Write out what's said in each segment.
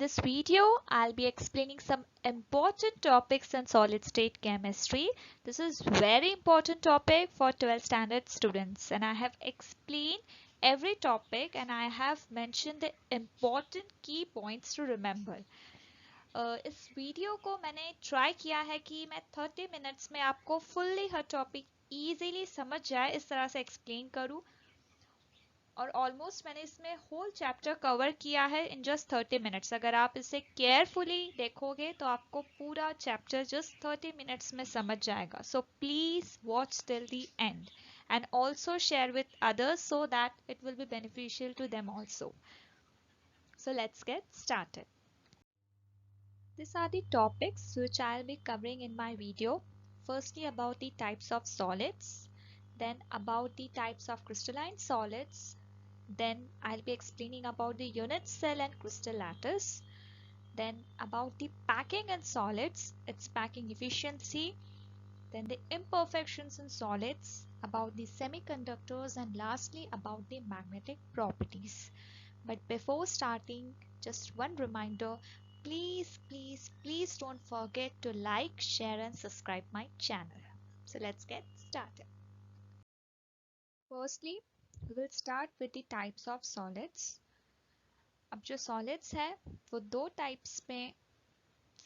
this video, I'll be explaining some important topics in solid state chemistry. This is very important topic for 12th standard students, and I have explained every topic and I have mentioned the important key points to remember. इस video को मैंने try किया है कि मैं 30 minutes में आपको fully हर topic easily समझ जाए इस तरह से एक्सप्लेन करूं, और ऑलमोस्ट मैंने इसमें होल चैप्टर कवर किया है इन जस्ट 30 मिनट्स. अगर आप इसे केयरफुली देखोगे तो आपको पूरा चैप्टर जस्ट 30 मिनट्स में समझ जाएगा. So please watch till the end and also share with others so that it will be beneficial to them also. So let's get started. These are the topics which I'll be covering in my video. Firstly, about the types of solids, then about the types of crystalline solids, then I'll be explaining about the unit cell and crystal lattice, then about the packing in solids, its packing efficiency, then the imperfections in solids, about the semiconductors, and lastly about the magnetic properties. But before starting, just one reminder, please don't forget to like, share and subscribe my channel. So let's get started. Firstly, we will start with the types of solids. अब जो solids है वो दो types में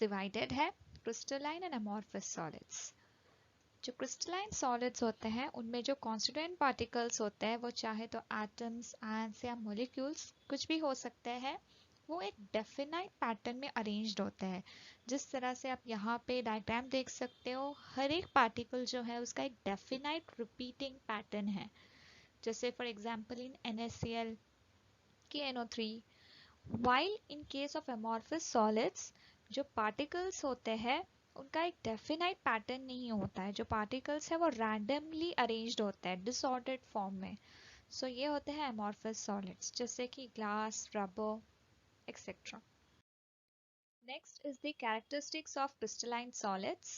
divided है, crystalline and amorphous solids. जो crystalline solids होते हैं उनमें जो constituent particles होते हैं वो चाहे तो atoms, ions या molecules कुछ भी हो सकते हैं, वो एक डेफिनाइट पैटर्न में अरेंज्ड होते हैं. जिस तरह से आप यहाँ पे डायग्राम देख सकते हो, हर एक पार्टिकल जो है उसका एक डेफिनाइट रिपीटिंग पैटर्न है. जैसे for example in NaCl, KNO3. while in case of amorphous solids, जो पार्टिकल्स होते हैं उनका एक डेफिनाइट पैटर्न नहीं होता है. जो पार्टिकल्स है वो रैंडमली अरेंज्ड होता है डिसऑर्डर्ड फॉर्म में. सो ये होते हैं amorphous solids, जैसे कि glass, rubber, etc. Next is the characteristics of crystalline solids.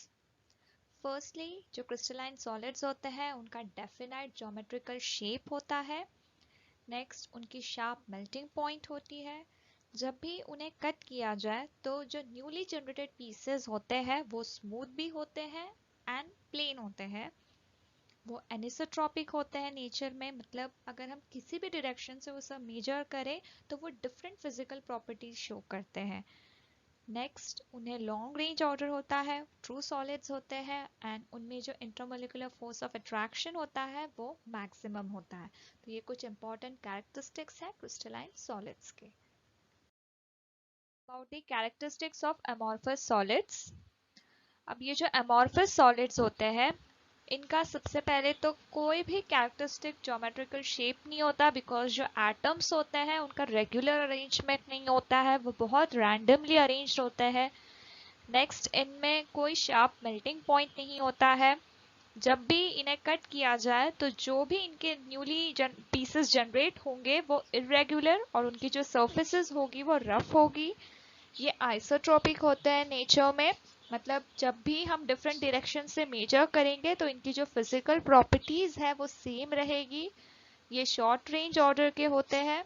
Firstly, जो crystalline solids होते हैं उनका definite geometrical shape होता है. Next, उनकी sharp melting point होती है. जब भी उन्हें कट किया जाए तो जो न्यूली जनरेटेड पीसेस होते हैं वो स्मूथ भी होते हैं एंड प्लेन होते हैं. वो एनिसोट्रॉपिक होते हैं नेचर में, मतलब अगर हम किसी भी डायरेक्शन से वो सब मेजर करें तो वो डिफरेंट फिजिकल प्रॉपर्टीज शो करते हैं. नेक्स्ट, उन्हें लॉन्ग रेंज ऑर्डर होता है, ट्रू सॉलिड्स होते हैं एंड उनमें जो इंटरमोलिकुलर फोर्स ऑफ अट्रैक्शन होता है वो मैक्सिमम होता है. तो ये कुछ इंपॉर्टेंट कैरेक्टरिस्टिक्स है क्रिस्टलाइन सॉलिड्स के. About the characteristics of amorphous solids. अब ये जो अमॉर्फस सॉलिड्स होते हैं इनका सबसे पहले तो कोई भी कैरेक्टरिस्टिक ज्योमेट्रिकल शेप नहीं होता, बिकॉज जो एटम्स होते हैं उनका रेगुलर अरेंजमेंट नहीं होता है, वो बहुत रैंडमली अरेंज्ड होते हैं. नेक्स्ट, इनमें कोई शार्प मेल्टिंग पॉइंट नहीं होता है. जब भी इन्हें कट किया जाए तो जो भी इनके न्यूली पीसेस जनरेट होंगे वो इरेगुलर और उनकी जो सर्फेसिस होगी वो रफ होगी. ये आइसोट्रोपिक होते हैं नेचर में, मतलब जब भी हम डिफरेंट डायरेक्शन से मेजर करेंगे तो इनकी जो फिजिकल प्रॉपर्टीज है वो सेम रहेगी. ये शॉर्ट रेंज ऑर्डर के होते हैं.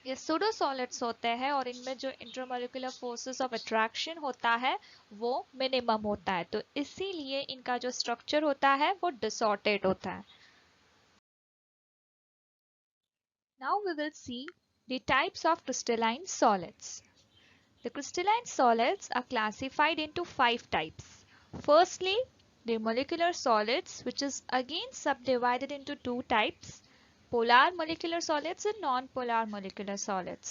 ये सूडो सॉलिड्स होते हैं और इनमें जो इंटरमोलिकुलर फोर्सेस ऑफ अट्रैक्शन होता है वो मिनिमम होता है, तो इसीलिए इनका जो स्ट्रक्चर होता है वो डिसऑर्डर्ड होता है. Now we will see the types of crystalline solids. The crystalline solids are classified into 5 types. Firstly, the molecular solids, which is again subdivided into 2 types: polar molecular solids and non-polar molecular solids.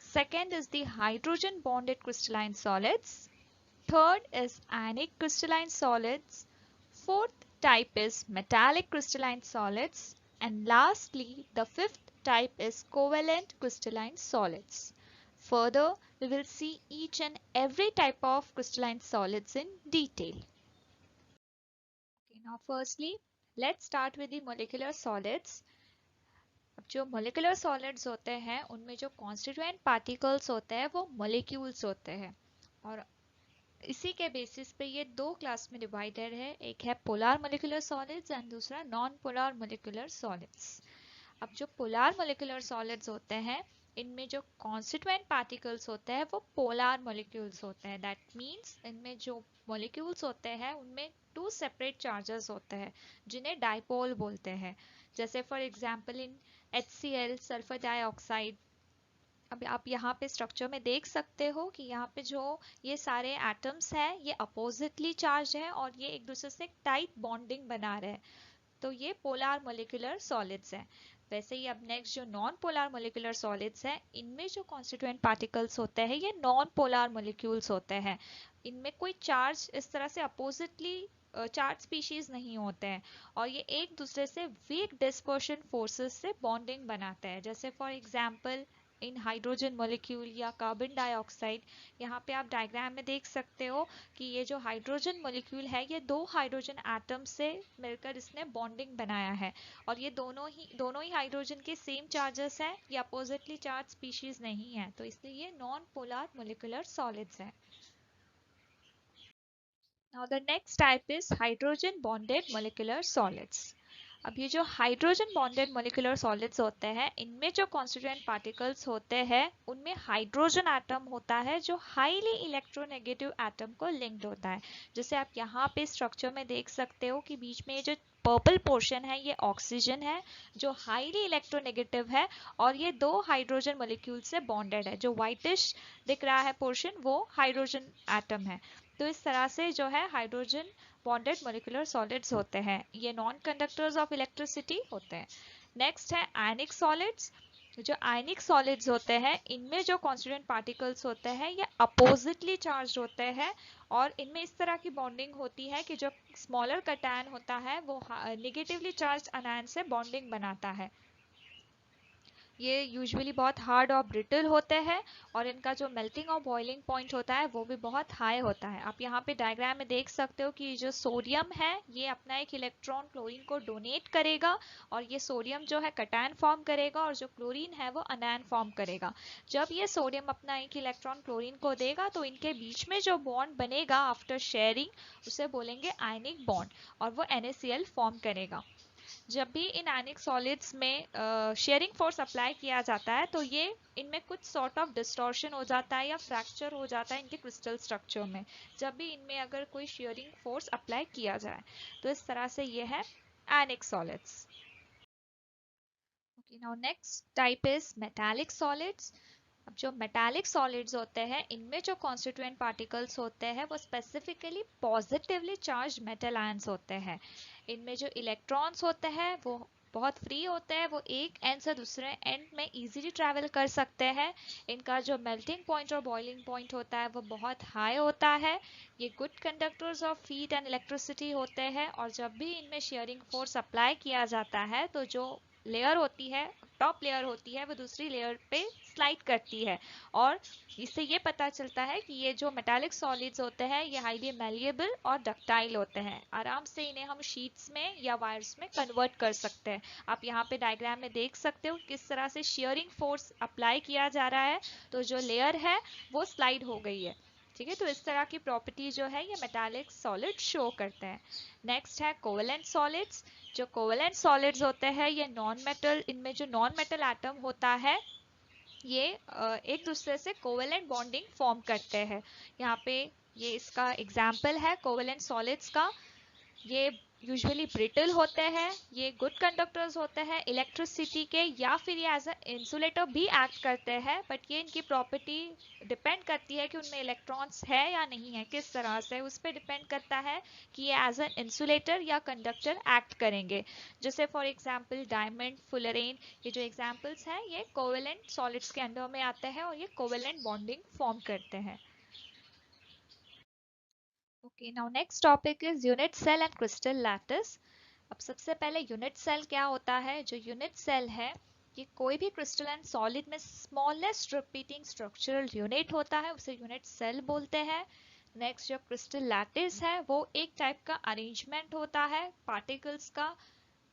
Second is the hydrogen bonded crystalline solids. Third is ionic crystalline solids. Fourth type is metallic crystalline solids. And lastly, the fifth type is covalent crystalline solids. Further, we will see each and every type of crystalline solids in detail. Okay, now firstly, let's start with the molecular solids. अब जो molecular solids होते हैं उनमें जो constituent particles होते हैं वो molecules होते हैं, और इसी के बेसिस पे ये दो क्लास में डिवाइडेड है. एक है polar molecular solids एंड दूसरा non polar molecular solids. अब जो polar molecular solids होते हैं इनमें जो कॉन्स्टिट्यूएंट पार्टिकल्स होते हैं वो पोलर मॉलिक्यूल्स होते हैं। दैट मीन्स इनमें जो मॉलिक्यूल्स होते हैं उनमें टू सेपरेट चार्जेस होते हैं जिन्हें डाइपोल बोलते हैं। जैसे for example in HCl sulphur dioxide. अब आप यहाँ पे स्ट्रक्चर में देख सकते हो कि यहाँ पे जो ये सारे एटम्स हैं ये अपोजिटली चार्ज है और ये एक दूसरे से टाइट बॉन्डिंग बना रहे हैं, तो ये पोलर मोलिकुलर सॉलिड्स हैं। वैसे ही अब नेक्स्ट जो नॉन पोलर मोलिकुलर सॉलिड्स हैं, इनमें जो कॉन्स्टिट्यूएंट पार्टिकल्स होते हैं ये नॉन पोलर मोलिक्यूल्स होते हैं। इनमें कोई चार्ज इस तरह से अपोजिटली चार्ज स्पीशीज नहीं होते हैं और ये एक दूसरे से वीक डिस्पर्शन फोर्सेस से बॉन्डिंग बनाते हैं। जैसे for example in hydrogen molecule या कार्बन डाइऑक्साइड, यहाँ पे आप डायग्राम में देख सकते हो कि ये जो हाइड्रोजन मॉलिक्यूल है ये दो हाइड्रोजन एटम से मिलकर इसने बॉन्डिंग बनाया है और ये दोनों ही हाइड्रोजन के सेम चार्जेस हैं, ये अपोजिटली चार्ज स्पीशीज नहीं है, तो इसलिए ये नॉन पोलर मोलिकुलर सॉलिड्स हैं। Now the next type is hydrogen bonded molecular solids. अब ये जो हाइड्रोजन बॉन्डेड मोलिकुलर सॉलिड्स होते हैं, इनमें जो कॉन्स्टिट्यूएंट पार्टिकल्स होते हैं उनमें हाइड्रोजन एटम होता है जो हाईली इलेक्ट्रोनेगेटिव एटम को लिंक्ड होता है। जैसे आप यहाँ पे स्ट्रक्चर में देख सकते हो कि बीच में ये जो पर्पल पोर्शन है ये ऑक्सीजन है जो हाईली इलेक्ट्रोनेगेटिव है और ये दो हाइड्रोजन मोलिक्यूल से बॉन्डेड है। जो व्हाइटिश दिख रहा है पोर्शन वो हाइड्रोजन एटम है। तो इस तरह से जो है हाइड्रोजन बॉन्डेड मोलिकुलर सॉलिड्स होते हैं, ये नॉन कंडक्टर्स ऑफ इलेक्ट्रिसिटी होते हैं। नेक्स्ट है आयनिक सॉलिड्स। जो आयनिक सॉलिड्स होते हैं इनमें जो कॉन्स्टिट्यूएंट पार्टिकल्स होते हैं ये अपोजिटली चार्ज होते हैं और इनमें इस तरह की बॉन्डिंग होती है कि जो स्मॉलर कटायन होता है वो नेगेटिवली चार्ज अनायन से बॉन्डिंग बनाता है। ये यूजुअली बहुत हार्ड और ब्रिटल होते हैं और इनका जो मेल्टिंग और बॉइलिंग पॉइंट होता है वो भी बहुत हाई होता है। आप यहाँ पे डायग्राम में देख सकते हो कि जो सोडियम है ये अपना एक इलेक्ट्रॉन क्लोरीन को डोनेट करेगा और ये सोडियम जो है कटायन फॉर्म करेगा और जो क्लोरीन है वो अनायन फॉर्म करेगा। जब ये सोडियम अपना एक इलेक्ट्रॉन क्लोरीन को देगा तो इनके बीच में जो बॉन्ड बनेगा आफ्टर शेयरिंग उसे बोलेंगे आयनिक बॉन्ड और वो NaCl फॉर्म करेगा। जब भी इन आयनिक सॉलिड्स में शेयरिंग फोर्स अप्लाई किया जाता है तो ये इनमें कुछ सॉर्ट ऑफ डिस्टॉर्शन हो जाता है या फ्रैक्चर हो जाता है इनके क्रिस्टल स्ट्रक्चर में, जब भी इनमें अगर कोई शेयरिंग फोर्स अप्लाई किया जाए। तो इस तरह से ये है आयनिक solids. Okay, now next type is metallic solids. अब जो मेटालिक सॉलिड्स होते हैं इनमें जो कॉन्स्टिट्यूएंट पार्टिकल्स होते हैं वो specifically positively charge metal ions होते हैं। इनमें जो इलेक्ट्रॉन्स होते हैं वो बहुत फ्री होते हैं, वो एक एंड से दूसरे एंड में इजीली ट्रैवल कर सकते हैं। इनका जो मेल्टिंग पॉइंट और बॉइलिंग पॉइंट होता है वो बहुत हाई होता है। ये good conductors of heat and electricity होते हैं और जब भी इनमें शेयरिंग फोर्स अप्लाई किया जाता है तो जो लेयर होती है, टॉप लेयर होती है, वो दूसरी लेयर पे स्लाइड करती है और इससे ये पता चलता है कि ये जो मेटालिक सॉलिड्स होते हैं ये हाईली मैलिएबल और डक्टाइल होते हैं। आराम से इन्हें हम शीट्स में या वायर्स में कन्वर्ट कर सकते हैं। आप यहाँ पे डायग्राम में देख सकते हो किस तरह से शेयरिंग फोर्स अप्लाई किया जा रहा है तो जो लेयर है वो स्लाइड हो गई है। ठीक है, तो इस तरह की प्रॉपर्टी जो है ये मेटालिक सॉलिड शो करते हैं। नेक्स्ट है कोवेलेंट सॉलिड्स। जो कोवेलेंट सॉलिड्स होते हैं ये नॉन मेटल, इनमें जो नॉन मेटल एटम होता है ये एक दूसरे से कोवेलेंट बॉन्डिंग फॉर्म करते हैं। यहाँ पे ये इसका एग्जाम्पल है कोवेलेंट सॉलिड्स का। ये यूजुअली ब्रिटल होते हैं, ये गुड कंडक्टर्स होते हैं इलेक्ट्रिसिटी के या फिर ये एज अ इंसुलेटर भी एक्ट करते हैं, बट ये इनकी प्रॉपर्टी डिपेंड करती है कि उनमें इलेक्ट्रॉन्स है या नहीं है, किस तरह से उस पर डिपेंड करता है कि ये एज एन इंसुलेटर या कंडक्टर एक्ट करेंगे। जैसे फॉर एग्जांपल डायमंड, फुलरेन, ये जो एग्जांपल्स हैं ये कोवेलेंट सॉलिड्स के अंडर में आते हैं और ये कोवेलेंट बॉन्डिंग फॉर्म करते हैं। Okay, now next topic is unit cell and crystal lattice. अब सबसे पहले यूनिट सेल क्या होता है। जो यूनिट सेल है ये कोई भी क्रिस्टलाइन सॉलिड में स्मॉलेस्ट रिपीटिंग स्ट्रक्चरल यूनिट होता है, उसे यूनिट सेल बोलते हैं। नेक्स्ट जो क्रिस्टल लैटिस है वो एक टाइप का अरेंजमेंट होता है पार्टिकल्स का।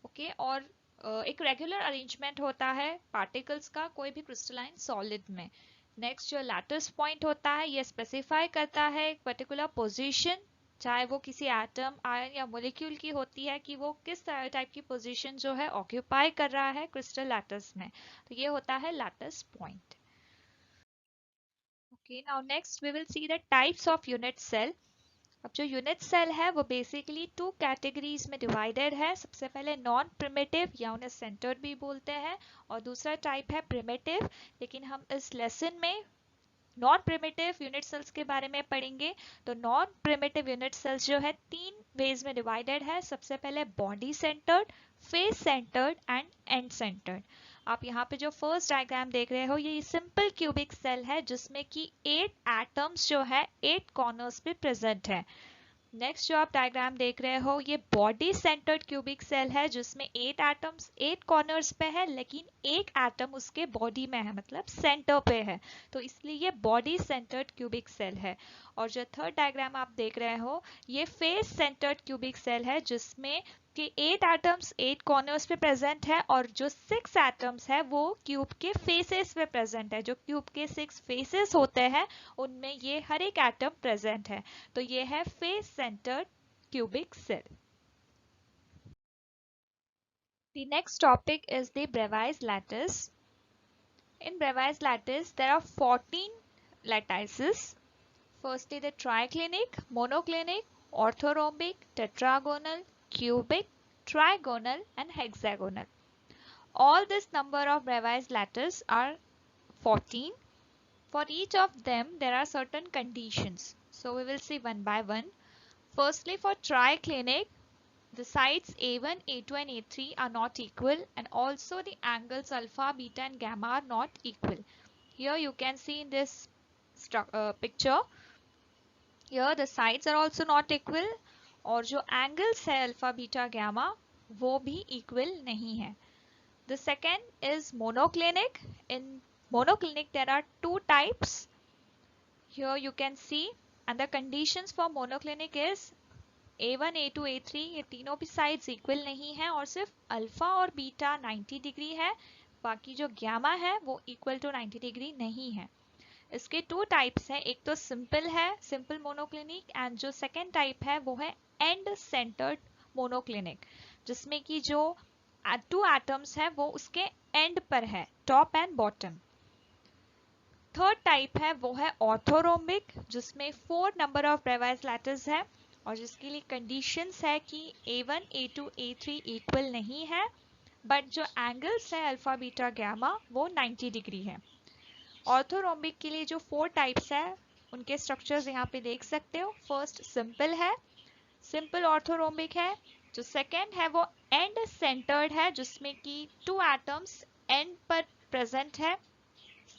ओके, और एक रेगुलर अरेंजमेंट होता है पार्टिकल्स का कोई भी क्रिस्टलाइन सॉलिड में। नेक्स्ट जो लैटिस पॉइंट होता है ये स्पेसिफाई करता है एक पर्टिकुलर पोजीशन, चाहे वो किसी एटम, आयन या मॉलिक्यूल की होती है कि वो किस टाइप की पोजीशन जो है ऑक्यूपाई कर रहा है क्रिस्टल लैटिस में, तो ये होता है lattice point. Okay, now next we will see the types of unit cell. अब जो यूनिट सेल है वो बेसिकली टू कैटेगरीज में डिवाइडेड है. सबसे पहले नॉन प्रिमिटिव या उन्हें सेंटर्ड भी बोलते हैं, और दूसरा टाइप है प्रिमिटिव. लेकिन हम इस लेसन में नॉन प्रिमिटिव यूनिट सेल्स के बारे में पढ़ेंगे. तो नॉन प्रिमिटिव यूनिट सेल्स जो है तीन वेज में डिवाइडेड है. सबसे पहले body centred, face centred and and centred. आप यहाँ पे जो फर्स्ट डायग्राम देख रहे हो ये सिंपल क्यूबिक सेल है जिसमें कि 8 एटम्स जो है 8 कॉर्नर्स पे प्रेजेंट है. नेक्स्ट जो आप डायग्राम देख रहे हो ये बॉडी सेंटर्ड क्यूबिक सेल है जिसमें 8 एटम्स 8 कॉर्नर्स पे है, लेकिन एक एटम उसके बॉडी में है, मतलब सेंटर पे है, तो इसलिए ये बॉडी सेंटर्ड क्यूबिक सेल है. और जो थर्ड डायग्राम आप देख रहे हो ये फेस सेंटर्ड क्यूबिक सेल है जिसमें कि 8 एटम्स 8 कॉर्नर्स पे प्रेजेंट है, और जो 6 एटम्स है वो क्यूब के फेसेस पे प्रेजेंट है. जो क्यूब के 6 फेसेस होते हैं उनमें ये हर एक एटम प्रेजेंट है. तो ये है face centred cubic cell. The next topic is the Bravais lattice. In Bravais lattice, there are 14 lattices. Firstly, the triclinic, monoclinic, orthorhombic, tetragonal, cubic, trigonal, and hexagonal. All this number of Bravais lattice are 14. For each of them, there are certain conditions. So we will see one by one. Firstly, for triclinic, the sides A1, A2 and A3 are not equal, and also the angles alpha, beta and gamma are not equal. Here you can see in this picture, here the sides are also not equal, और जो angles है alpha, beta, gamma वो भी equal नहीं है. The second is monoclinic. In monoclinic there are two types. Here you can see, and the conditions for monoclinic is A1, A2, A3 ये तीनों भी साइड्स इक्वल नहीं है, और सिर्फ अल्फा और बीटा 90 डिग्री है, बाकी जो गैमा है वो इक्वल टू 90 डिग्री नहीं है. इसके टू टाइप्स हैं, एक तो सिंपल है, सिंपल मोनोक्लिनिक, एंड जो सेकेंड टाइप है वो है एंड सेंटर्ड मोनोक्लिनिक, जिसमें कि जो टू एटम्स है वो उसके एंड पर है, top and bottom. Third type है वो है ऑर्थोरोम्बिक, जिसमें 4 नंबर ऑफ ब्रेवाइज लैटिस है, और जिसके लिए कंडीशंस है कि A1, A2, A3 इक्वल नहीं है, बट जो एंगल्स है अल्फा बीटा गैमा वो 90 डिग्री है. ऑर्थोरोम्बिक के लिए जो 4 टाइप्स है उनके स्ट्रक्चर्स यहाँ पे देख सकते हो. फर्स्ट सिंपल है, सिंपल ऑर्थोरोम्बिक है. जो सेकेंड है वो एंड सेंटर्ड है, जिसमें कि 2 एटम्स एंड पर प्रेजेंट है,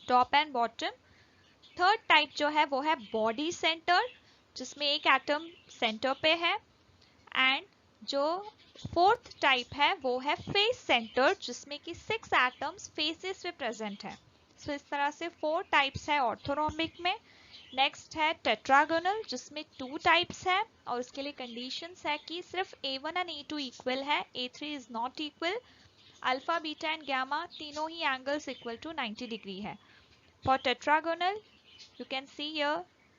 top and bottom. Third type जो है वो है बॉडी सेंटर्ड, जिसमें एक एटम सेंटर पे है. एंड जो फोर्थ टाइप है वो है फेस सेंटर्ड, जिसमें कि 6 एटम्स फेसेस पे प्रेजेंट है. सो इस तरह से 4 टाइप्स है ऑर्थोरोम्बिक में. नेक्स्ट है टेट्रागोनल, जिसमें 2 टाइप्स है, और उसके लिए कंडीशंस है कि सिर्फ A1 एंड A2 इक्वल है, A3 is not equal. Alpha beta and gamma तीनों ही एंगल्स इक्वल टू 90 डिग्री है. For tetragonal you can see here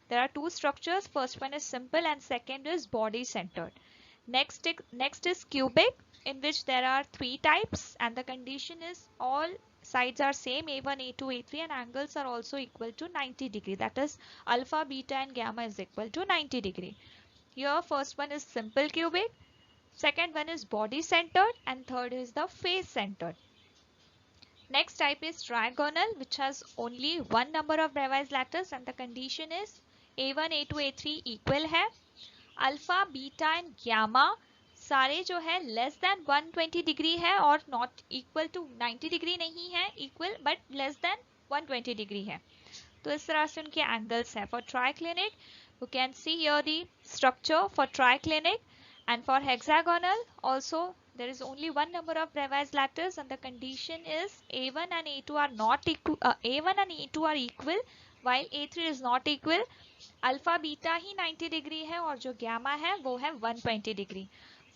there are two structures. First one is simple and second is body centered. Next is cubic, in which there are 3 types, and the condition is all sides are same, A1, A2, A3, and angles are also equal to 90 degree. That is alpha, beta and gamma is equal to 90 degree. Here first one is simple cubic, second one is body centered, and third is the face centered. Next type is trigonal, which has only one number of Bravais lattice, and the condition is A1, A2, A3 equal है. Alpha, beta and gamma सारे जो है less than 120 degree है, और not equal to 90 degree नहीं है, equal but less than 120 degree है. तो इस तरह से उनके एंगल्स है. For triclinic you can see here the structure for triclinic, and for hexagonal also there is only one number of Bravais lattice, and the condition is A1 and A2 are not equal. A1 and A2 are equal while A3 is not equal. Alpha beta he 90 degree है, और जो gamma है वो है 120 degree.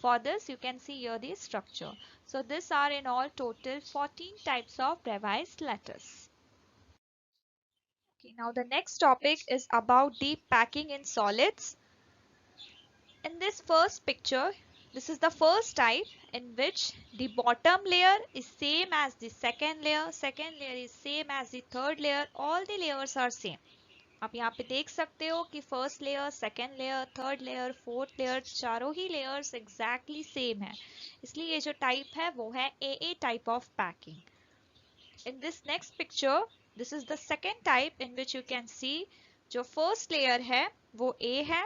For this you can see here the structure. So this are in all total 14 types of Bravais lattice. Okay, now the next topic is about the packing in solids. In this first picture, this is the first type in which the bottom layer is same as the second layer is same as the third layer, all the layers are same. आप यहाँ पे देख सकते हो कि first layer, second layer, third layer, fourth layer, चारों ही layers exactly same है, इसलिए ये जो टाइप है वो है AA type of packing. In this next picture, this is the second type in which you can see जो first layer है वो A है,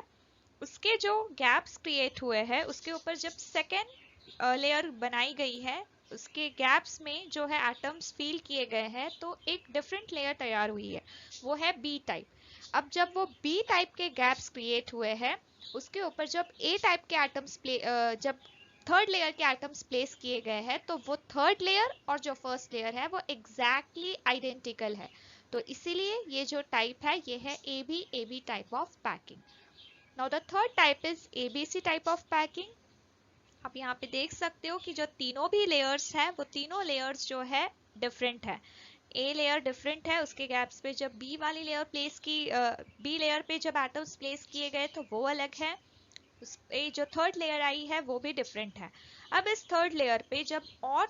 उसके जो gaps create हुए हैं उसके ऊपर जब second layer बनाई गई है उसके gaps में जो है atoms fill किए गए हैं तो एक different layer तैयार हुई है, वो है B type. अब जब वो B type के gaps create हुए हैं उसके ऊपर जब A type के atoms जब थर्ड लेयर के एटम्स प्लेस किए गए हैं तो वो थर्ड लेयर और जो फर्स्ट लेयर है वो एग्जैक्टली आइडेंटिकल है, तो इसीलिए ये जो टाइप है ये है AB type of packing. Now the third type is ABC type of packing. आप यहाँ पे देख सकते हो कि जो तीनों भी लेयर्स हैं वो तीनों लेयर्स जो है डिफरेंट है. ए लेयर डिफरेंट है, उसके गैप्स पे जब बी वाली लेयर प्लेस की बी लेयर पे जब एटम्स प्लेस किए गए तो वो अलग है, ये जो थर्ड लेयर आई है वो भी डिफरेंट है. अब इस थर्ड लेयर पे जब और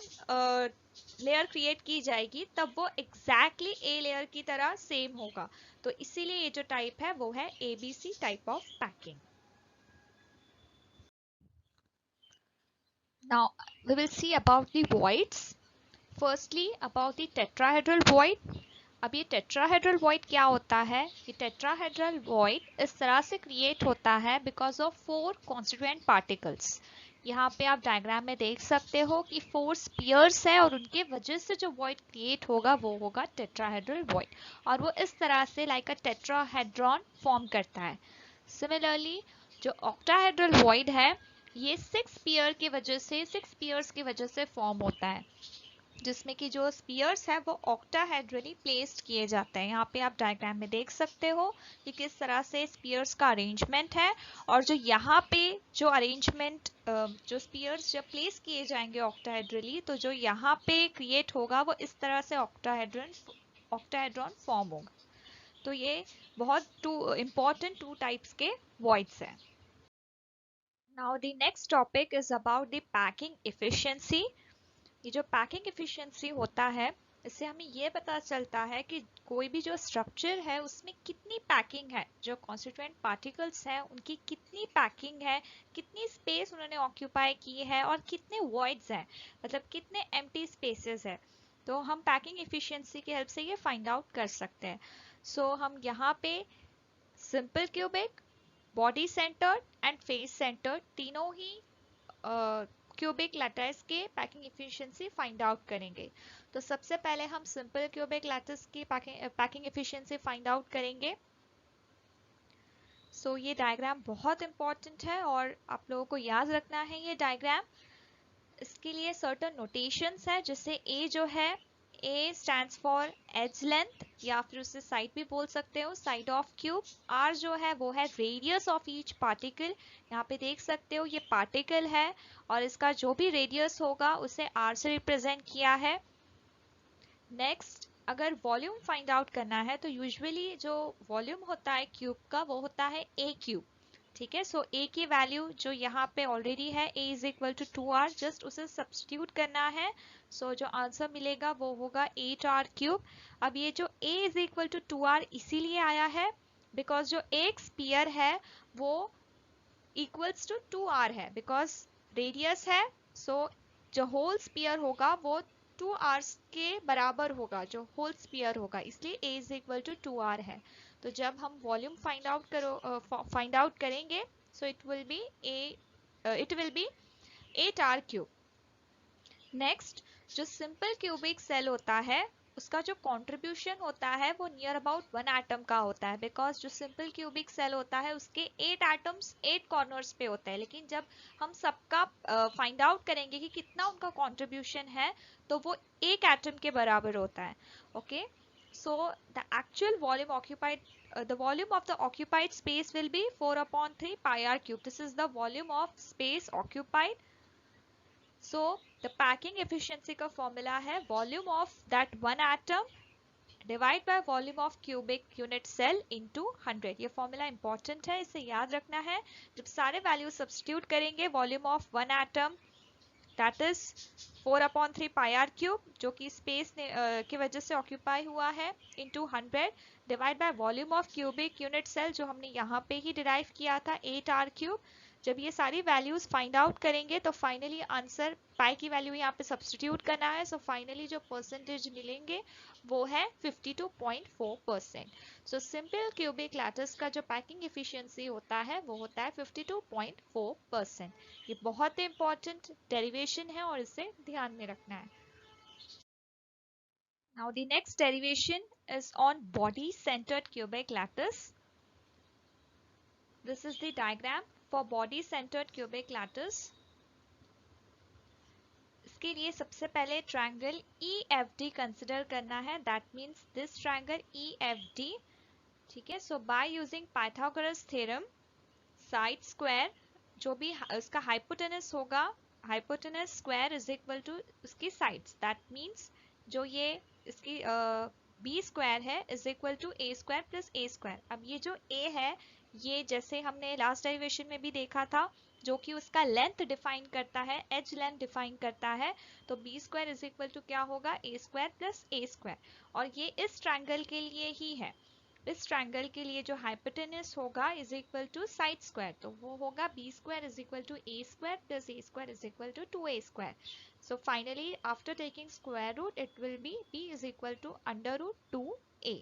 लेयर क्रिएट की जाएगी तब वो एग्जैक्टली ए लेयर की तरह सेम होगा, तो इसीलिए ये जो टाइप है वो है ABC type of packing. Now we will see about the voids. Firstly about the tetrahedral void. अब ये टेट्राहेड्रल void क्या होता है? ये टेट्राहेड्रल void इस तरह से क्रिएट होता है बिकॉज ऑफ 4 कॉन्स्टिट्यूएंट पार्टिकल्स. यहाँ पे आप डायग्राम में देख सकते हो कि 4 स्पीयर्स है और उनके वजह से जो void क्रिएट होगा वो होगा टेट्राहेड्रल void, और वो इस तरह से लाइक अ टेट्राहेड्रॉन फॉर्म करता है. सिमिलरली जो ऑक्टाहेड्रल void है ये 6 स्पीयर्स की वजह से फॉर्म होता है, जिसमें कि जो स्पीयर्स है वो ऑक्टाहेड्रली प्लेस्ड किए जाते हैं. यहाँ पे आप डायग्राम में देख सकते हो कि किस तरह से स्पीयर्स का अरेंजमेंट है, और जो यहाँ पे जो अरेंजमेंट जो स्पीयर्स जब प्लेस किए जाएंगे ऑक्टाहेड्रली तो जो यहाँ पे क्रिएट होगा वो इस तरह से ऑक्टाहेड्रॉन फॉर्म होगा. तो ये बहुत इंपॉर्टेंट 2 टाइप्स के वॉइड्स हैं. Now the next topic is about the packing efficiency. ये जो पैकिंग एफिशिएंसी होता है इससे हमें ये पता चलता है कि कोई भी जो स्ट्रक्चर है उसमें कितनी पैकिंग है, जो कॉन्स्टिट्यूएंट पार्टिकल्स हैं उनकी कितनी पैकिंग है, कितनी स्पेस उन्होंने ऑक्यूपाई की है और कितने वॉइड्स हैं, मतलब कितने एम्प्टी स्पेसेस है. तो हम पैकिंग एफिशिएंसी की हेल्प से ये फाइंड आउट कर सकते हैं. सो हम यहाँ पे simple cubic, body centred and face centred तीनों ही क्यूबिक लैटिस के पैकिंग एफिशिएंसी फाइंड आउट करेंगे. तो सबसे पहले हम सिंपल क्यूबिक लैटिस की पैकिंग एफिशिएंसी फाइंड आउट करेंगे. सो ये डायग्राम बहुत इंपॉर्टेंट है और आप लोगों को याद रखना है ये डायग्राम. इसके लिए सर्टेन नोटेशंस है, जैसे ए जो है A stands for edge length या फिर उसे साइड भी बोल सकते हो, साइड ऑफ क्यूब. R जो है वो है रेडियस ऑफ ईच पार्टिकल. यहाँ पे देख सकते हो ये पार्टिकल है और इसका जो भी रेडियस होगा उसे R से रिप्रेजेंट किया है. नेक्स्ट अगर वॉल्यूम फाइंड आउट करना है तो यूजुअली जो वॉल्यूम होता है क्यूब का वो होता है A क्यूब. ठीक है, सो A की वैल्यू जो यहाँ पे ऑलरेडी है A is equal to 2R, just उसे सब्स्टिट्यूट करना है. सो जो आंसर मिलेगा वो होगा 8R क्यूब. अब ये जो A is equal to 2R इसीलिए आया है बिकॉज जो एक स्पीयर है वो इक्वल्स टू 2R है, बिकॉज रेडियस है. सो जो होल स्पीयर होगा वो 2R के बराबर होगा, जो होल स्पीयर होगा, इसलिए A is equal to 2R है. तो जब हम वॉल्यूम फाइंड आउट करेंगे so it will B 8R cube. Next जो सिंपल क्यूबिक सेल होता है उसका जो कंट्रीब्यूशन होता है वो नियर अबाउट 1 एटम का होता है, बिकॉज जो सिंपल क्यूबिक सेल होता है उसके 8 एटम्स 8 कॉर्नर्स पे होते हैं, लेकिन जब हम सबका फाइंड आउट करेंगे कि कितना उनका कंट्रीब्यूशन है तो वो एक एटम के बराबर होता है. Okay, so the actual volume occupied the volume of the occupied space will be 4/3 pi r cube. This is the volume of space occupied. So the packing efficiency का formula है volume of that one atom divide by volume of cubic unit cell into 100. ये formula important है, इसे याद रखना है. जब सारे वैल्यू सब्स्टिट्यूट करेंगे volume of one atom that is 4/3 pi R cube, जो कि स्पेस की वजह से ऑक्यूपाई हुआ है, into 100 divide by volume of cubic unit cell, जो हमने यहाँ पे ही डिराइव किया था 8r क्यूब। जब ये सारी वैल्यूज फाइंड आउट करेंगे तो फाइनली आंसर, पाई की वैल्यू यहाँ पे सब्सटीट्यूट करना है, सो फाइनली जो परसेंटेज मिलेंगे वो है 52.4%। सो सिंपल क्यूबिक लैटिस का जो पैकिंग एफिशिएंसी होता है वो होता है 52.4%। ये बहुत इंपॉर्टेंट डेरिवेशन है और इसे ध्यान में रखना है। Now the next derivation is on body centered cubic lattice. This is the diagram for body centered cubic lattice. इसके लिए सबसे पहले ट्रायंगल EFD कंसिडर करना है, that means this triangle EFD, ठीक है। So by using Pythagoras theorem, side square जो भी उसका हाइपोटेनस होगा, hypotenuse square is equal to उसकी साइड्स, दैट मीन्स जो ये इसकी बी स्क्वायर है is equal to A square plus A square. अब ये जो ए है ये जैसे हमने लास्ट डेरिवेशन में भी देखा था, जो कि उसका लेंथ डिफाइन करता है, एज लेंथ डिफाइन करता है, तो B square is equal to क्या होगा, A square plus A square. और ये इस ट्रायंगल के लिए ही है, इस ट्रायंगल के लिए जो हाइपोटेनस होगा is equal to side square, तो वो होगा B square is equal to A square plus A square is equal to 2a square. So finally after taking square root it will be b is equal to under root 2a।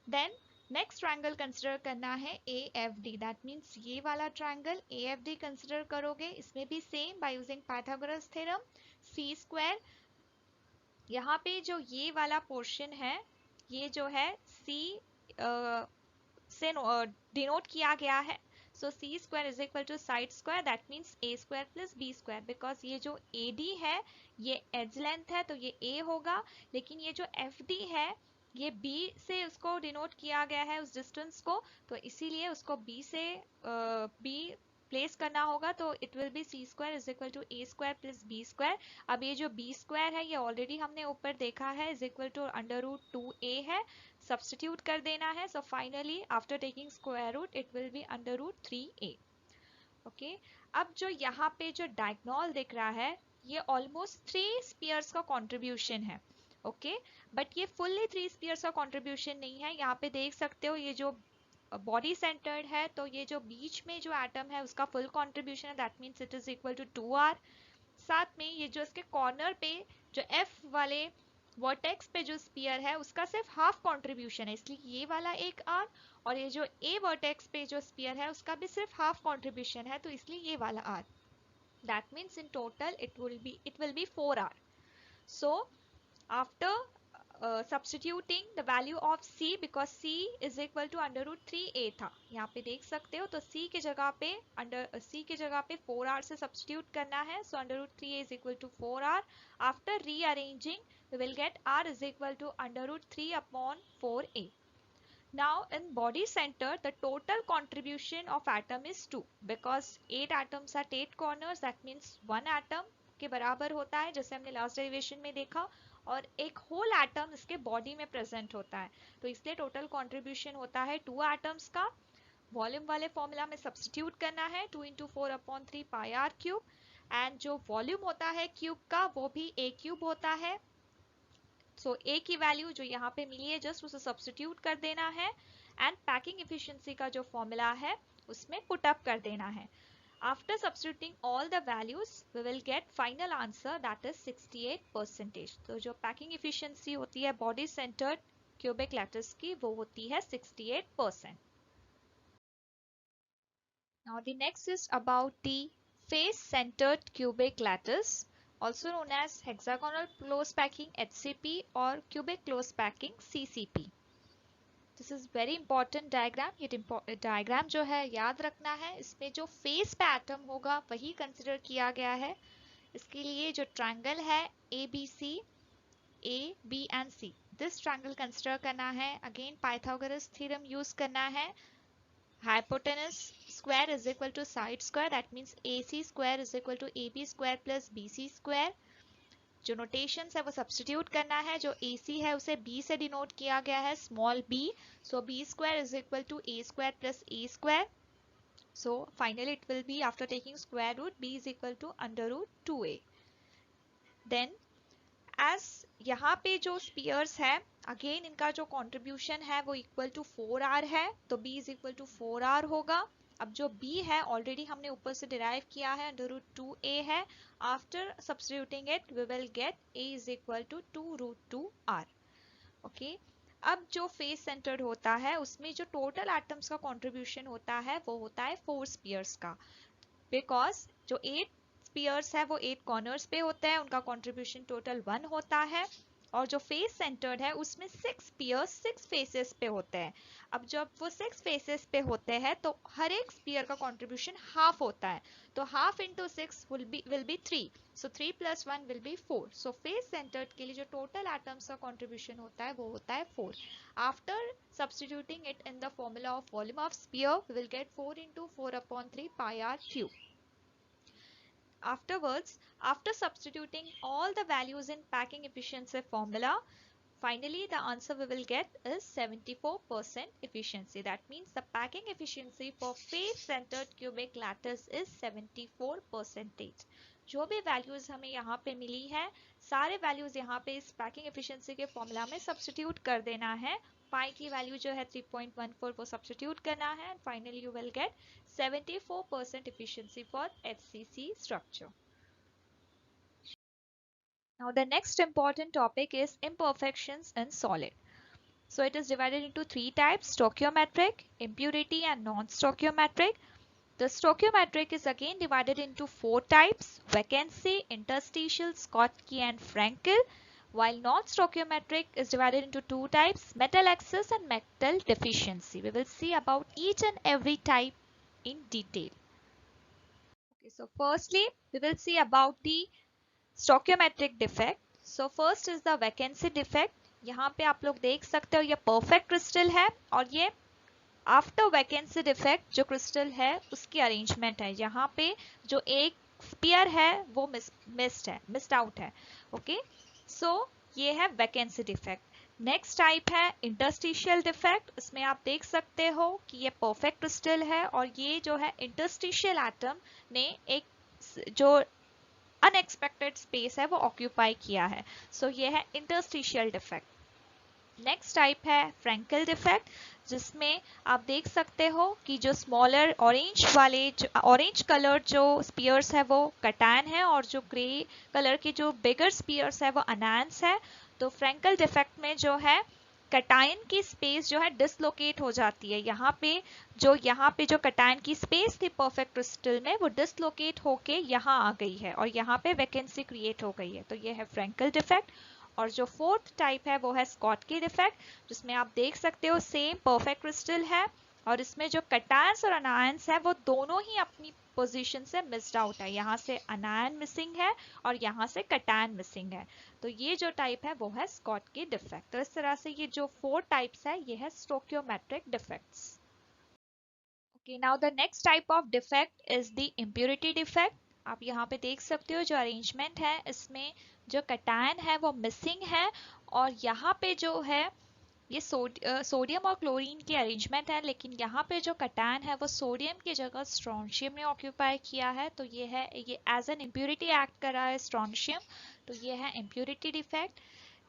Then next triangle consider करना है AFD, that means ये वाला triangle AFD consider करोगे, इसमें भी same by using Pythagoras theorem, C square, यहाँ पे जो ये वाला पोर्शन है ये जो है C से डिनोट किया गया है, so c square is equal to side square, that means a square plus B square, because ये जो AD है ये एज लेंथ है तो ये A होगा, लेकिन ये जो FD है ये B से उसको डिनोट किया गया है उस डिस्टेंस को, तो इसीलिए उसको B से B प्लेस करना होगा, तो it will be C square is equal to A square plus B square. अब ये जो बी स्क्वायर है ये ऑलरेडी हमने ऊपर देखा है is equal to under root 2a है, सब्सटीट्यूट कर देना है, so finally after taking square root it will be under root 3a। Okay, अब जो यहाँ पे जो डायगोनल दिख रहा है ये ऑलमोस्ट 3 स्फीयर्स का कंट्रीब्यूशन है, ओके, बट ये फुल्ली 3 स्फीयर्स का कंट्रीब्यूशन नहीं है। यहाँ पे देख सकते हो ये जो बॉडी सेंटर्ड है तो ये जो बीच में जो एटम है उसका फुल कंट्रीब्यूशन है, that means it is equal to 2r। साथ में ये जो इसके कॉर्नर पे जो F वाले वर्टेक्स पे जो स्पीयर है उसका सिर्फ हाफ कंट्रीब्यूशन है, इसलिए ये वाला एक r, और ये जो A वर्टेक्स पे जो स्पीयर है उसका भी सिर्फ हाफ कंट्रीब्यूशन है, तो इसलिए ये वाला r, that means in total it will B 4r। So after substituting the value of c, because c is equal to under root 3a था, यहाँ पे देख सकते हो, तो c की जगह पे c की जगह पे 4r से substitute करना है, so under root 3a is equal to 4r। after rearranging we will get r is equal to under root 3 upon 4a। now in body center the total contribution of atom is 2, because 8 atoms at 8 corners, that means 1 atom के बराबर होता है, जैसे हमने last derivation में देखा, और एक होल एटम इसके बॉडी में प्रेजेंट होता है, तो इसलिए टोटल कंट्रीब्यूशन होता है 2 एटम्स का। वॉल्यूम वाले फॉर्मूला में सब्सटीट्यूट करना है 2 into 4/3 pi R cube, and जो वॉल्यूम होता है क्यूब का वो भी a क्यूब होता है, सो a की वैल्यू जो यहाँ पे मिली है जस्ट उसे सब्सटीट्यूट कर देना है, एंड पैकिंग एफिशिएंसी का जो फॉर्मूला है उसमें पुट अप कर देना है। After substituting all the values, we will get final answer that is 68%. तो जो packing efficiency होती है body centered cubic lattice की वो होती है 68%. Now the next is about the face centered cubic lattice, also known as hexagonal close packing HCP or cubic close packing CCP. This is very important diagram, ये diagram जो है याद रखना है, इसमें जो फेस पे एटम होगा वही कंसिडर किया गया है। इसके लिए जो ट्रायंगल है ABC, A, B and C, this triangle consider करना है, अगेन पाइथागोरस थ्योरम यूज करना है, hypotenuse square is equal to side square, that means AC square is equal to AB square plus BC square. जो notations है वो substitute करना है, जो AC है उसे B से डिनोट किया गया है small b, so b square is equal to a square plus a square, so finally it will be after taking square root b is equal to under root 2a। Then as यहाँ पे जो spheres है again इनका जो contribution है वो equal to 4r है, तो b is equal to 4r होगा। अब जो b है ऑलरेडी हमने ऊपर से डिराइव किया है, अंडर रूट 2a है। After substituting it we will get a is equal to 2 root 2r। Okay, अब जो फेस सेंटर्ड होता है उसमें जो टोटल एटम्स का कंट्रीब्यूशन होता है वो होता है 4 स्पीयर्स का, बिकॉज जो 8 स्पीयर्स है वो 8 कॉर्नर्स पे होते हैं, उनका कंट्रीब्यूशन टोटल 1 होता है। और जो फेस सेंटर्ड है उसमें 6 स्पीयर्स 6 फेसेस पे होते हैं। अब जब वो 6 फेसेस पे होते हैं तो हर एक स्पीयर का कंट्रीब्यूशन हाफ होता है, तो half into 6 will be 3, so 3 plus 1 will be 4। So face centred के लिए जो टोटल एटम्स का कंट्रीब्यूशन होता है वो होता है 4। After substituting it in the formula of volume of sphere we will get 4 into 4 upon 3 pi r cube. Afterwards, after substituting all the values in packing efficiency formula, finally the answer we will get is 74% efficiency. That means the packing efficiency for face-centered cubic lattice is 74%. जो भी values हमें यहाँ पे मिली है सारे values यहाँ पे इस पैकिंग एफिशिएंसी के फॉर्मूला में सब्स्टिट्यूट कर देना है। पाई की वैल्यू जो है 3.14 वो सब्स्टिट्यूट करना है, and finally you will get 74% efficiency for FCC structure. Now the next important topic is imperfections in solid. So it is divided into three types: stoichiometric, impurity and non-stoichiometric. The stoichiometric is again divided into four types: vacancy, interstitial, Schottky and Frankel, while non-stoichiometric is divided into two types: metal excess and metal deficiency. We will see about each and every type in detail. Okay, so firstly we will see about the stoichiometric defect. So first is the vacancy defect. यहाँ पे आप लोग देख सकते हो ये perfect crystal है, और ये आफ्टर वैकेंसी डिफेक्ट जो क्रिस्टल है उसकी अरेंजमेंट है। यहाँ पे जो एक स्पीयर है वो मिस्ड आउट है। ओके, सो ये है वैकेंसी डिफेक्ट। नेक्स्ट टाइप है इंटरस्टिशियल डिफेक्ट। इसमें आप देख सकते हो कि ये परफेक्ट क्रिस्टल है और ये जो है इंटरस्टिशियल एटम ने एक जो अनएक्सपेक्टेड स्पेस है वो ऑक्यूपाई किया है, सो ये है इंटरस्टिशियल डिफेक्ट। नेक्स्ट टाइप है फ्रैंकल डिफेक्ट, जिसमें आप देख सकते हो कि जो स्मॉलर ऑरेंज वाले ऑरेंज कलर जो स्पीयर्स है वो कटायन है, और जो ग्रे कलर के जो बिगर स्पीयर्स है वो अनायंस है। तो फ्रैंकल डिफेक्ट में जो है कटायन की स्पेस जो है डिसलोकेट हो जाती है। यहाँ पे जो कटायन की स्पेस थी परफेक्ट क्रिस्टल में वो डिसलोकेट होके यहाँ आ गई है और यहाँ पे वैकेंसी क्रिएट हो गई है, तो ये है फ्रैंकल डिफेक्ट। और जो फोर्थ टाइप है वो है स्कॉटकी डिफेक्ट, जिसमें आप देख सकते हो सेम परफेक्ट क्रिस्टल है और इसमें जो कटायंस और अनायंस है वो दोनों ही अपनी पोजीशन से मिस्ड आउट है। यहाँ से अनायन मिसिंग है और यहाँ से कटायन मिसिंग है, तो ये जो टाइप है वो है स्कॉटकी डिफेक्ट। तो इस तरह से ये जो 4 टाइप्स है ये है stoichiometric defects. Okay, now the next type of defect is the impurity defect. आप यहाँ पे देख सकते हो जो अरेंजमेंट है इसमें जो कटायन है वो मिसिंग है, और यहाँ पे जो है ये सोडियम और क्लोरीन की अरेंजमेंट है, लेकिन यहाँ पे जो कटायन है वो सोडियम की जगह स्ट्रोंशियम ने ऑक्यूपाई किया है, तो ये एज एन इम्प्योरिटी एक्ट कर रहा है स्ट्रोंशियम, तो ये है इम्प्योरिटी डिफेक्ट।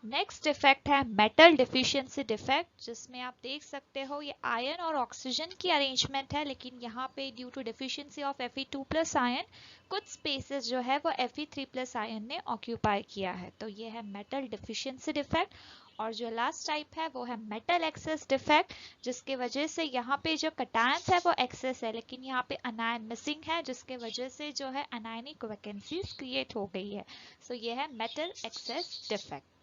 नेक्स्ट डिफेक्ट है मेटल डिफिशियंसी डिफेक्ट, जिसमें आप देख सकते हो ये आयरन और ऑक्सीजन की अरेंजमेंट है, लेकिन यहाँ पे due to deficiency of Fe2+ ion कुछ स्पेसेस जो है वो Fe3+ आयन ने ऑक्यूपाई किया है, तो ये है मेटल डिफिशियंसी डिफेक्ट। और जो लास्ट टाइप है वो है मेटल एक्सेस डिफेक्ट, जिसके वजह से यहाँ पे जो कटायंस है वो एक्सेस है लेकिन यहाँ पे अनायन मिसिंग है, जिसके वजह से जो है अनायनिक वैकेंसीज क्रिएट हो गई है, सो ये है metal access defect.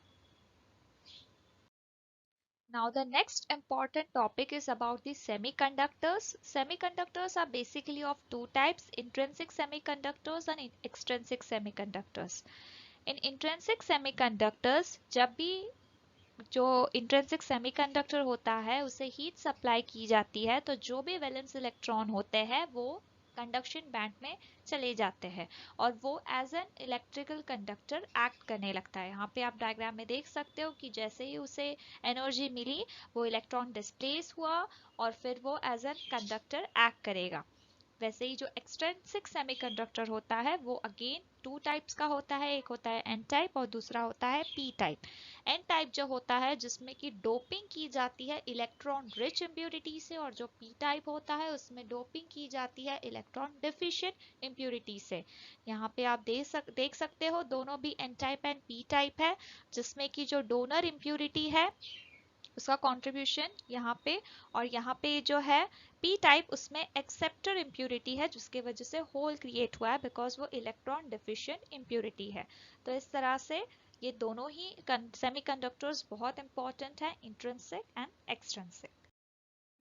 Now the next important topic is about the semiconductors. Semiconductors are basically of two types: intrinsic semiconductors and extrinsic semiconductors. In intrinsic semiconductors, जब भी जो इंट्रिंसिक सेमीकंडक्टर होता है उसे हीट सप्लाई की जाती है, तो जो भी वैलेंस इलेक्ट्रॉन होते हैं वो कंडक्शन बैंड में चले जाते हैं और वो as an electrical conductor act करने लगता है। यहाँ पे आप डायग्राम में देख सकते हो कि जैसे ही उसे एनर्जी मिली वो इलेक्ट्रॉन डिस्प्लेस हुआ और फिर वो एज एन कंडक्टर एक्ट करेगा। वैसे ही जो एक्सट्रिंसिक सेमीकंडक्टर होता है वो अगेन टू टाइप्स का होता है, एक होता है एन टाइप और दूसरा होता है पी टाइप। एन टाइप जो होता है जिसमें कि डोपिंग की जाती है इलेक्ट्रॉन रिच इम्प्योरिटी से, और जो पी टाइप होता है उसमें डोपिंग की जाती है इलेक्ट्रॉन डिफिशिएंट इम्प्योरिटी से। यहाँ पे आप देख सकते हो दोनों भी N type and P type है, जिसमें कि जो डोनर इम्प्योरिटी है उसका कंट्रीब्यूशन यहाँ पे, और यहाँ पे जो है पी टाइप उसमें एक्सेप्टर इम्प्योरिटी है जिसके वजह से होल क्रिएट हुआ है बिकॉज वो इलेक्ट्रॉन डिफिशिएंट इम्प्योरिटी है। तो इस तरह से ये दोनों ही सेमीकंडक्टर्स बहुत इंपॉर्टेंट है, intrinsic and extrinsic.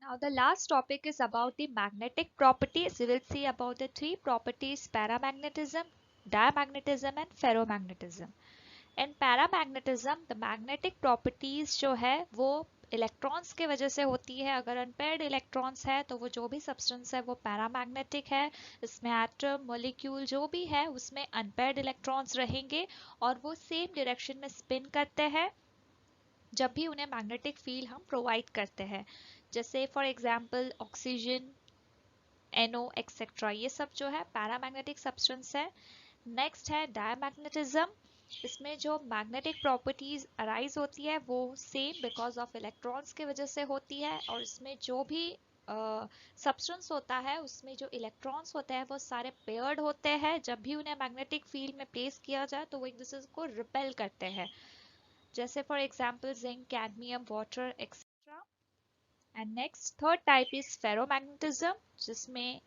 Now the last topic is about the magnetic properties. We will see about the three properties: paramagnetism, diamagnetism and ferromagnetism. In paramagnetism the magnetic properties जो है वो इलेक्ट्रॉन्स के वजह से होती है। अगर अनपेयर्ड इलेक्ट्रॉन्स है तो वो जो भी सब्सटेंस है वो पैरामैग्नेटिक है। इसमें एटम मॉलिक्यूल जो भी है उसमें अनपेयर्ड इलेक्ट्रॉन्स रहेंगे और वो सेम डायरेक्शन में स्पिन करते हैं जब भी उन्हें मैग्नेटिक फील्ड हम प्रोवाइड करते हैं। जैसे for example oxygen, NO etcetera, ये सब जो है पैरामैग्नेटिक सब्सटेंस है। नेक्स्ट है डायमैग्नेटिज्म। इसमें जो मैग्नेटिक प्रॉपर्टीज अराइज होती है वो सेम बिकॉज ऑफ इलेक्ट्रॉन्स के वजह से होती है, और इसमें जो भी सब्सटेंस होता है उसमें जो इलेक्ट्रॉन्स होते हैं वो सारे पेयर्ड होते हैं। जब भी उन्हें मैग्नेटिक फील्ड में प्लेस किया जाए तो वो एक दूसरे को रिपेल करते हैं, जैसे for example zinc, cadmium, water etcetera. And next third type is ferromagnetism, जिसमें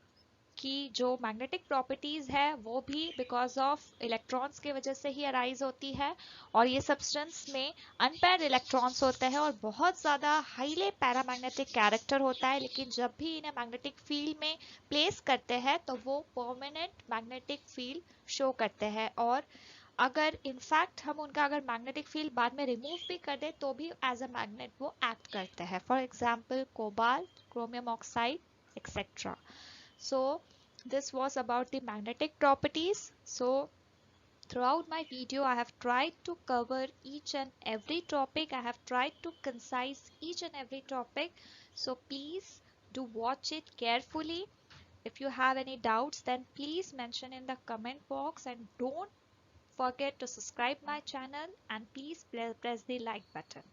कि जो मैग्नेटिक प्रॉपर्टीज है वो भी बिकॉज ऑफ इलेक्ट्रॉन्स के वजह से ही अराइज होती है, और ये सब्सटेंस में अनपेयर्ड इलेक्ट्रॉन्स होते हैं और बहुत ज़्यादा हाईली पैरामैग्नेटिक कैरेक्टर होता है, लेकिन जब भी इन्हें मैग्नेटिक फील्ड में प्लेस करते हैं तो वो परमानेंट मैग्नेटिक फील्ड शो करते हैं, और अगर इनफैक्ट हम उनका अगर मैग्नेटिक फील्ड बाद में रिमूव भी कर दे तो भी एज अ मैग्नेट वो एक्ट करते हैं, for example cobalt, chromium oxide etcetera. So this was about the magnetic properties. So throughout my video I have tried to cover each and every topic. I have tried to concise each and every topic. So please do watch it carefully. If you have any doubts then please mention in the comment box, and don't forget to subscribe my channel and please press the like button.